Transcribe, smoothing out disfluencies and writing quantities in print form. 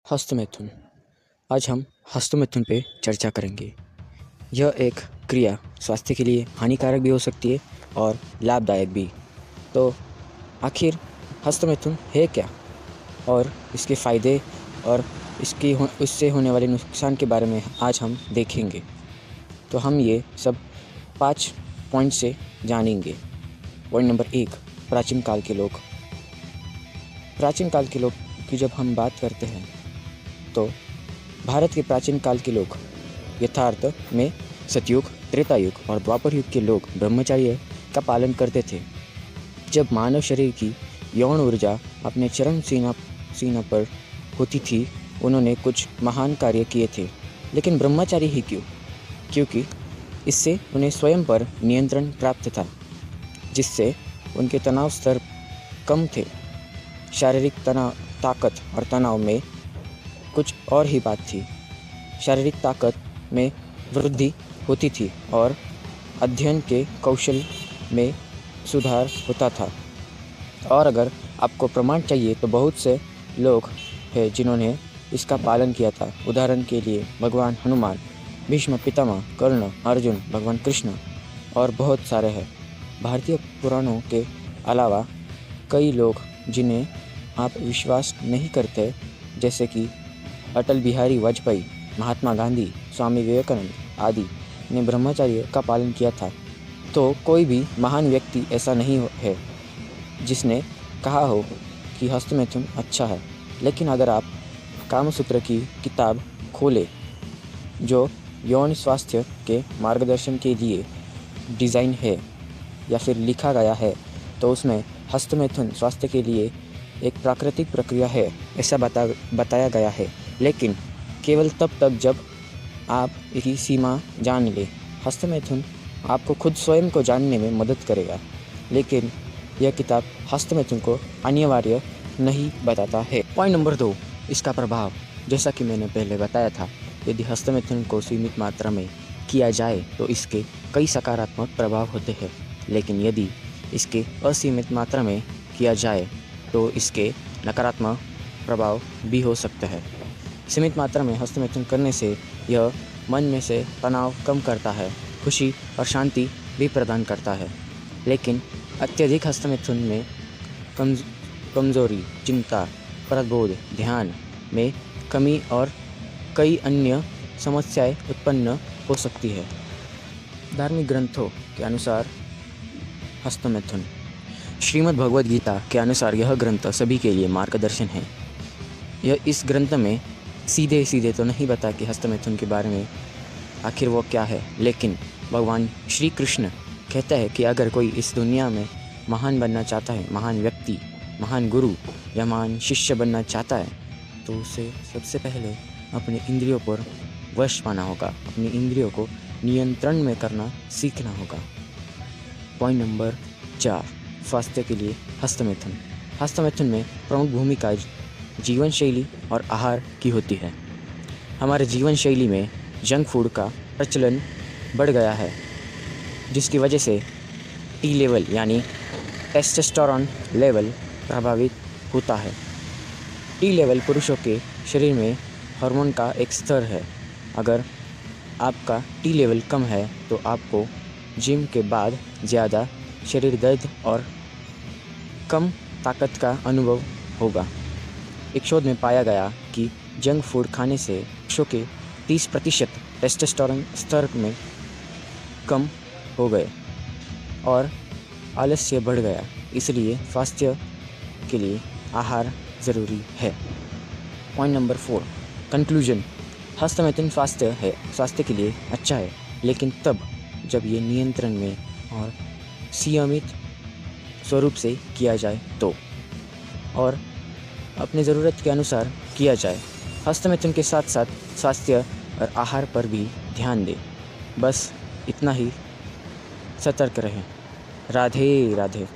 हस्तमैथुन। आज हम हस्तमैथुन पे चर्चा करेंगे। यह एक क्रिया स्वास्थ्य के लिए हानिकारक भी हो सकती है और लाभदायक भी। तो आखिर हस्तमैथुन है क्या और इसके फ़ायदे और इससे होने वाले नुकसान के बारे में आज हम देखेंगे। तो हम ये सब 5 पॉइंट से जानेंगे। पॉइंट नंबर 1, प्राचीन काल के लोग। प्राचीन काल के लोग की जब हम बात करते हैं तो भारत के प्राचीन काल के लोग यथार्थ में सतयुग, त्रेता युग और द्वापर युग के लोग ब्रह्मचर्य का पालन करते थे। जब मानव शरीर की यौन ऊर्जा अपने चरम सीमा पर होती थी, उन्होंने कुछ महान कार्य किए थे। लेकिन ब्रह्मचारी ही क्यों? क्योंकि इससे उन्हें स्वयं पर नियंत्रण प्राप्त था, जिससे उनके तनाव स्तर कम थे। शारीरिक ताकत और तनाव में कुछ और ही बात थी। शारीरिक ताकत में वृद्धि होती थी और अध्ययन के कौशल में सुधार होता था। और अगर आपको प्रमाण चाहिए तो बहुत से लोग हैं जिन्होंने इसका पालन किया था। उदाहरण के लिए भगवान हनुमान, भीष्म पितामह, कर्ण, अर्जुन, भगवान कृष्ण और बहुत सारे हैं। भारतीय पुराणों के अलावा कई लोग जिन्हें आप विश्वास नहीं करते, जैसे कि अटल बिहारी वाजपेयी, महात्मा गांधी, स्वामी विवेकानंद आदि ने ब्रह्मचर्य का पालन किया था। तो कोई भी महान व्यक्ति ऐसा नहीं है जिसने कहा हो कि हस्तमैथुन अच्छा है। लेकिन अगर आप कामसूत्र की किताब खोलें, जो यौन स्वास्थ्य के मार्गदर्शन के लिए डिज़ाइन है या फिर लिखा गया है, तो उसमें हस्तमैथुन स्वास्थ्य के लिए एक प्राकृतिक प्रक्रिया है ऐसा बताया गया है। लेकिन केवल तब तक जब आप इसकी सीमा जान लें। हस्तमैथुन आपको खुद स्वयं को जानने में मदद करेगा, लेकिन यह किताब हस्तमैथुन को अनिवार्य नहीं बताता है। पॉइंट नंबर 2, इसका प्रभाव। जैसा कि मैंने पहले बताया था, यदि हस्तमैथुन को सीमित मात्रा में किया जाए तो इसके कई सकारात्मक प्रभाव होते हैं। लेकिन यदि इसके असीमित मात्रा में किया जाए तो इसके नकारात्मक प्रभाव भी हो सकते हैं। सीमित मात्रा में हस्तमैथुन करने से यह मन में से तनाव कम करता है, खुशी और शांति भी प्रदान करता है। लेकिन अत्यधिक हस्तमैथुन में कमजोरी, चिंता, प्रबोध, ध्यान में कमी और कई अन्य समस्याएं उत्पन्न हो सकती है। धार्मिक ग्रंथों के अनुसार हस्तमैथुन। श्रीमद् भगवद गीता के अनुसार यह ग्रंथ सभी के लिए मार्गदर्शन है। यह इस ग्रंथ में सीधे तो नहीं बता कि हस्तमैथुन के बारे में आखिर वो क्या है, लेकिन भगवान श्री कृष्ण कहता है कि अगर कोई इस दुनिया में महान बनना चाहता है, महान व्यक्ति, महान गुरु या महान शिष्य बनना चाहता है, तो उसे सबसे पहले अपने इंद्रियों पर वश पाना होगा, अपनी इंद्रियों को नियंत्रण में करना सीखना होगा। पॉइंट नंबर 4, स्वास्थ्य के लिए हस्तमैथुन। हस्तमैथुन में प्रमुख भूमिका जीवन शैली और आहार की होती है। हमारे जीवन शैली में जंक फूड का प्रचलन बढ़ गया है, जिसकी वजह से टी लेवल यानी टेस्टोस्टेरोन लेवल प्रभावित होता है। टी लेवल पुरुषों के शरीर में हार्मोन का एक स्तर है। अगर आपका टी लेवल कम है तो आपको जिम के बाद ज़्यादा शरीर दर्द और कम ताकत का अनुभव होगा। एक शोध में पाया गया कि जंक फूड खाने से पुरुषों के 30% टेस्टोस्टेरोन स्तर में कम हो गए और आलस्य बढ़ गया। इसलिए स्वास्थ्य के लिए आहार ज़रूरी है। Point number 4, conclusion. हस्तमैथुन स्वास्थ्य के लिए अच्छा है, लेकिन तब जब ये नियंत्रण में और सीमित स्वरूप से किया जाए तो, और अपने ज़रूरत के अनुसार किया जाए। हस्तमैथुन के साथ साथ स्वास्थ्य और आहार पर भी ध्यान दें। बस इतना ही, सतर्क रहें। राधे राधे।